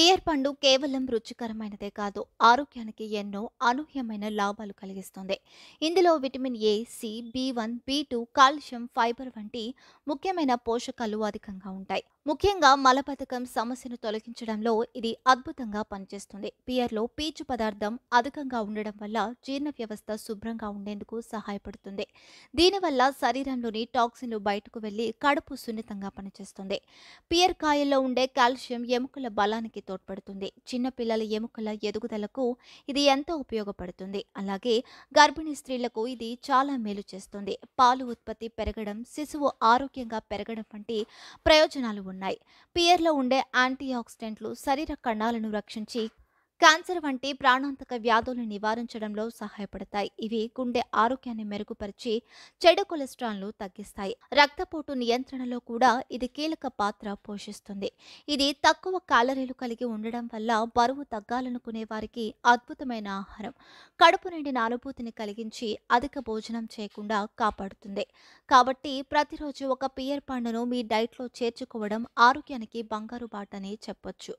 Pear పండు కేవలం రుచికరమైనదే కాదు, ఆరోగ్యానికి ఎన్నో అనూహ్యమైన లాభాలు కలిగిస్తుంది. ఇందులో vitamin A, C, B one, B two, calcium, fibre వంటి ముఖ్యమైన పోషకాలు అధికంగా ఉంటాయి. ముఖ్యంగా మలబద్ధకం సమస్యను తొలగించడంలో ఇది అద్భుతంగా పనిచేస్తుంది. పియర్లో పీచు పదార్థం అధికంగా ఉండడం వల్ల జీర్ణ వ్యవస్థ శుభ్రంగా ఉండేందుకు సహాయపడుతుంది. దీనివల్ల శరీరంలోని టాక్సిన్లు బయటకు వెళ్లి కడుపు సున్నితంగా పనిచేస్తుంది. పియర్ కాయల్లో ఉండే కాల్షియం ఎముకల బలానికి తోడ్పడుతుంది. చిన్న పిల్లల ఎముకల ఎదుగుదలకు ఇది ఎంతో ఉపయోగపడుతుంది. అలాగే గర్భిణీ స్త్రీలకు ఇది చాలా మేలు చేస్తుంది. పాలు ఉత్పత్తి పెరగడం, శిశువు ఆరోగ్యంగా పెరగడం వంటి ప్రయోజనాలు ఉన్నాయి. పియర్లో ఉండే యాంటీ ఆక్సిడెంట్లు శరీర కణాలను రక్షించి క్యాన్సర్ వంటి ప్రాణాంతక వ్యాధులను నివారించడంలో సహాయపడతాయి. ఇవి గుండె ఆరోగ్యాన్ని మెరుగుపరిచి చెడు కొలెస్ట్రాల్ను తగ్గిస్తాయి. రక్తపోటు నియంత్రణలో కూడా ఇది కీలక పాత్ర పోషిస్తుంది. ఇది తక్కువ క్యాలరీలు కలిగి ఉండడం వల్ల బరువు తగ్గాలనుకునే వారికి అద్భుతమైన ఆహారం. కడుపు నిండిన అనుభూతిని కలిగించి అధిక భోజనం చేయకుండా కాపాడుతుంది. కాబట్టి ప్రతిరోజు ఒక పియర్ పండును మీ డైట్లో చేర్చుకోవడం ఆరోగ్యానికి బంగారు బాటని చెప్పొచ్చు.